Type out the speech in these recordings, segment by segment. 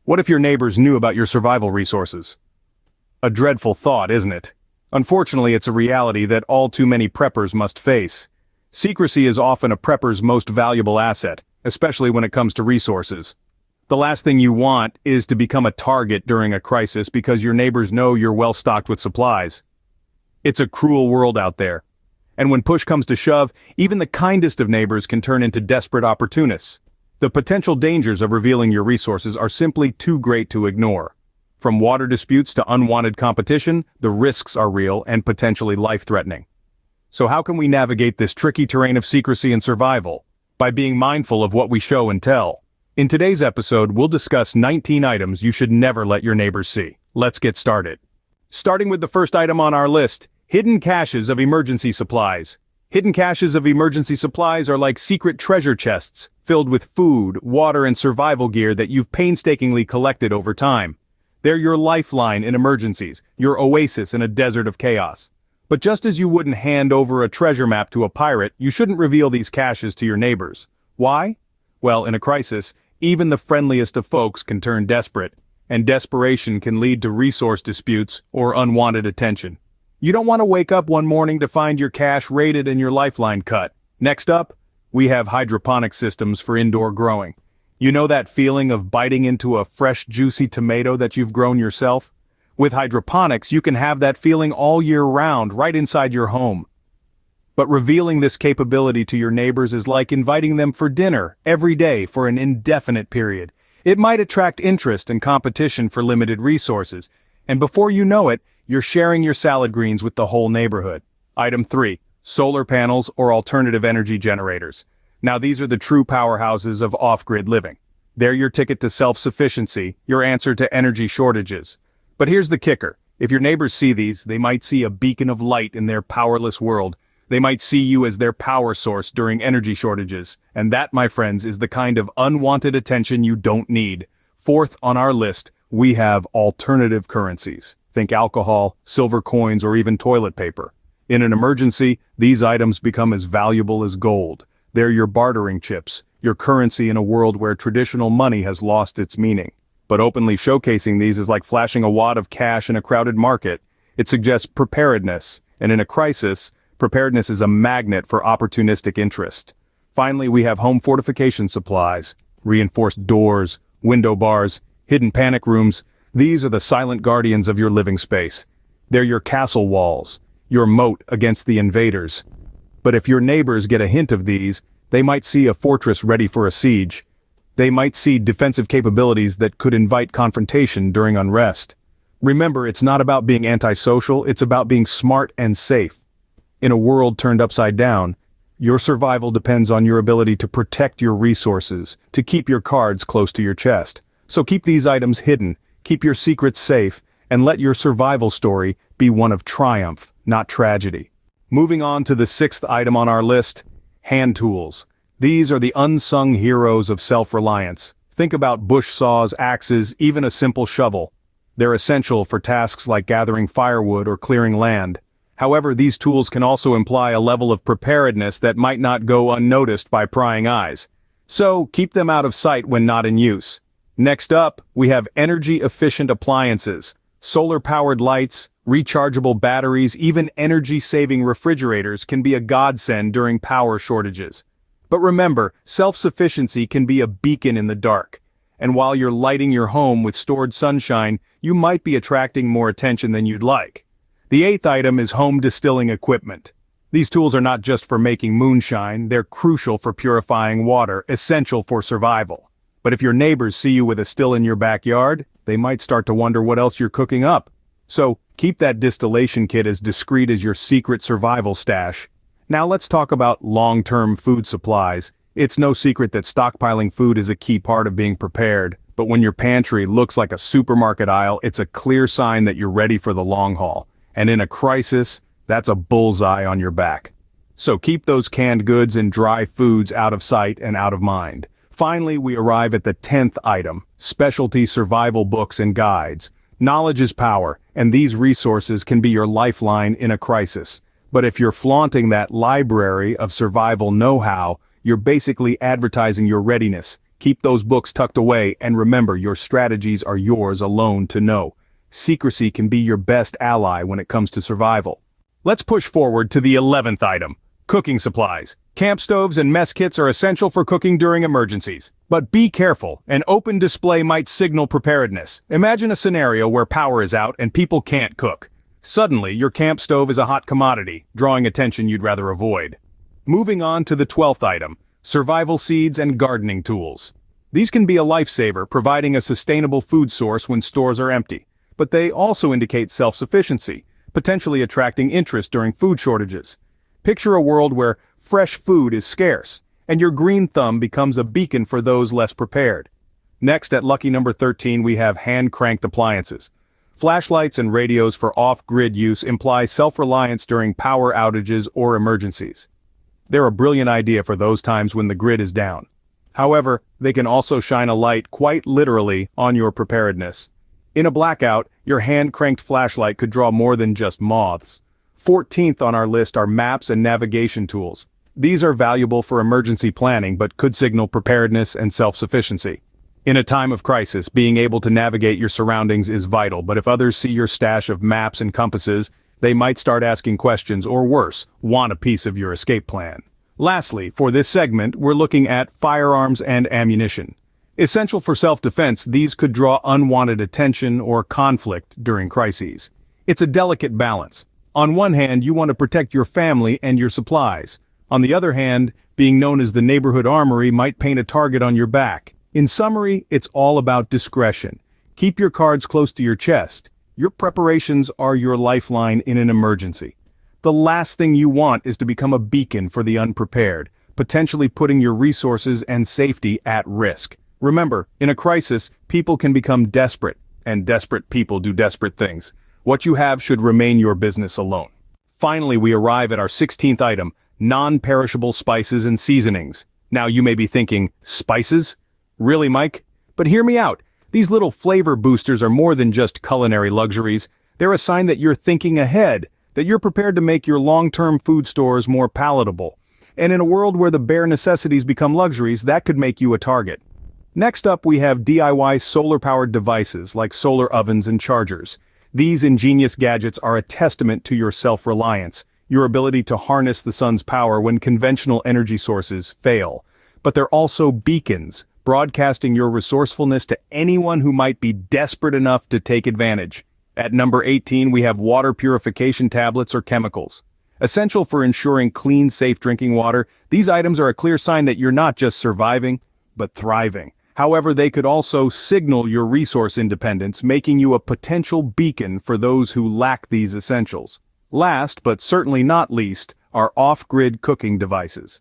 What if your neighbors knew about your survival resources? A dreadful thought, isn't it? Unfortunately, it's a reality that all too many preppers must face. Secrecy is often a prepper's most valuable asset, especially when it comes to resources. The last thing you want is to become a target during a crisis because your neighbors know you're well stocked with supplies. It's a cruel world out there. And when push comes to shove, even the kindest of neighbors can turn into desperate opportunists. The potential dangers of revealing your resources are simply too great to ignore. From water disputes to unwanted competition, the risks are real and potentially life-threatening. So how can we navigate this tricky terrain of secrecy and survival? By being mindful of what we show and tell. In today's episode, we'll discuss 19 items you should never let your neighbors see. Let's get started. Starting with the first item on our list, hidden caches of emergency supplies. Hidden caches of emergency supplies are like secret treasure chests, filled with food, water, and survival gear that you've painstakingly collected over time. They're your lifeline in emergencies, your oasis in a desert of chaos. But just as you wouldn't hand over a treasure map to a pirate, you shouldn't reveal these caches to your neighbors. Why? Well, in a crisis, even the friendliest of folks can turn desperate, and desperation can lead to resource disputes or unwanted attention. You don't want to wake up one morning to find your cache raided and your lifeline cut. Next up, we have hydroponic systems for indoor growing. You know that feeling of biting into a fresh, juicy tomato that you've grown yourself? With hydroponics, you can have that feeling all year round, right inside your home. But revealing this capability to your neighbors is like inviting them for dinner every day for an indefinite period. It might attract interest and competition for limited resources, and before you know it, you're sharing your salad greens with the whole neighborhood. Item 3. Solar panels or alternative energy generators. Now these are the true powerhouses of off-grid living. They're your ticket to self-sufficiency, your answer to energy shortages. But here's the kicker. If your neighbors see these, they might see a beacon of light in their powerless world. They might see you as their power source during energy shortages. And that, my friends, is the kind of unwanted attention you don't need. Fourth on our list, we have alternative currencies. Think alcohol, silver coins, or even toilet paper. In an emergency, these items become as valuable as gold. They're your bartering chips, your currency in a world where traditional money has lost its meaning. But openly showcasing these is like flashing a wad of cash in a crowded market. It suggests preparedness, and in a crisis, preparedness is a magnet for opportunistic interest. Finally, we have home fortification supplies, reinforced doors, window bars, hidden panic rooms. These are the silent guardians of your living space. They're your castle walls, your moat against the invaders. But if your neighbors get a hint of these, they might see a fortress ready for a siege. They might see defensive capabilities that could invite confrontation during unrest. Remember, it's not about being antisocial, it's about being smart and safe. In a world turned upside down, your survival depends on your ability to protect your resources, to keep your cards close to your chest. So keep these items hidden, keep your secrets safe, and let your survival story be one of triumph, not tragedy. Moving on to the sixth item on our list, hand tools. These are the unsung heroes of self-reliance. Think about bush saws, axes, even a simple shovel. They're essential for tasks like gathering firewood or clearing land. However, these tools can also imply a level of preparedness that might not go unnoticed by prying eyes. So, keep them out of sight when not in use. Next up, we have energy-efficient appliances. Solar-powered lights, rechargeable batteries, even energy-saving refrigerators can be a godsend during power shortages. But remember, self-sufficiency can be a beacon in the dark. And while you're lighting your home with stored sunshine, you might be attracting more attention than you'd like. The eighth item is home distilling equipment. These tools are not just for making moonshine, they're crucial for purifying water, essential for survival. But if your neighbors see you with a still in your backyard, they might start to wonder what else you're cooking up. So, keep that distillation kit as discreet as your secret survival stash. Now let's talk about long-term food supplies. It's no secret that stockpiling food is a key part of being prepared, but when your pantry looks like a supermarket aisle, it's a clear sign that you're ready for the long haul. And in a crisis, that's a bullseye on your back. So keep those canned goods and dry foods out of sight and out of mind. Finally, we arrive at the 10th item, specialty survival books and guides. Knowledge is power, and these resources can be your lifeline in a crisis. But if you're flaunting that library of survival know-how, you're basically advertising your readiness. Keep those books tucked away and remember your strategies are yours alone to know. Secrecy can be your best ally when it comes to survival. Let's push forward to the 11th item. Cooking supplies. Camp stoves and mess kits are essential for cooking during emergencies. But be careful, an open display might signal preparedness. Imagine a scenario where power is out and people can't cook. Suddenly, your camp stove is a hot commodity, drawing attention you'd rather avoid. Moving on to the 12th item, survival seeds and gardening tools. These can be a lifesaver, providing a sustainable food source when stores are empty. But they also indicate self-sufficiency, potentially attracting interest during food shortages. Picture a world where fresh food is scarce, and your green thumb becomes a beacon for those less prepared. Next, at lucky number 13, we have hand-cranked appliances. Flashlights and radios for off-grid use imply self-reliance during power outages or emergencies. They're a brilliant idea for those times when the grid is down. However, they can also shine a light, quite literally, on your preparedness. In a blackout, your hand-cranked flashlight could draw more than just moths. 14th on our list are maps and navigation tools. These are valuable for emergency planning but could signal preparedness and self-sufficiency. In a time of crisis, being able to navigate your surroundings is vital, but if others see your stash of maps and compasses, they might start asking questions or worse, want a piece of your escape plan. Lastly, for this segment, we're looking at firearms and ammunition. Essential for self-defense, these could draw unwanted attention or conflict during crises. It's a delicate balance. On one hand, you want to protect your family and your supplies. On the other hand, being known as the neighborhood armory might paint a target on your back. In summary, it's all about discretion. Keep your cards close to your chest. Your preparations are your lifeline in an emergency. The last thing you want is to become a beacon for the unprepared, potentially putting your resources and safety at risk. Remember, in a crisis, people can become desperate, and desperate people do desperate things. What you have should remain your business alone. Finally, we arrive at our 16th item, non-perishable spices and seasonings. Now you may be thinking, spices? Really, Mike? But hear me out. These little flavor boosters are more than just culinary luxuries. They're a sign that you're thinking ahead, that you're prepared to make your long-term food stores more palatable. And in a world where the bare necessities become luxuries, that could make you a target. Next up, we have DIY solar-powered devices like solar ovens and chargers. These ingenious gadgets are a testament to your self-reliance, your ability to harness the sun's power when conventional energy sources fail. But they're also beacons, broadcasting your resourcefulness to anyone who might be desperate enough to take advantage. At number 18, we have water purification tablets or chemicals. Essential for ensuring clean, safe drinking water, these items are a clear sign that you're not just surviving, but thriving. However, they could also signal your resource independence, making you a potential beacon for those who lack these essentials. Last, but certainly not least, are off-grid cooking devices.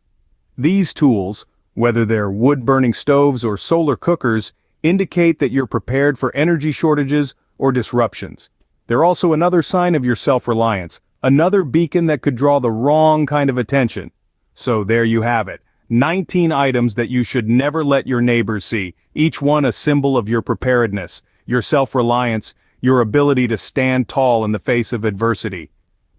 These tools, whether they're wood-burning stoves or solar cookers, indicate that you're prepared for energy shortages or disruptions. They're also another sign of your self-reliance, another beacon that could draw the wrong kind of attention. So there you have it. 19 items that you should never let your neighbors see, each one a symbol of your preparedness, your self-reliance, your ability to stand tall in the face of adversity.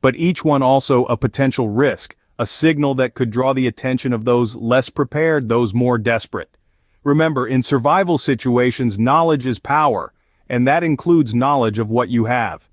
But each one also a potential risk, a signal that could draw the attention of those less prepared, those more desperate. Remember, in survival situations, knowledge is power, and that includes knowledge of what you have.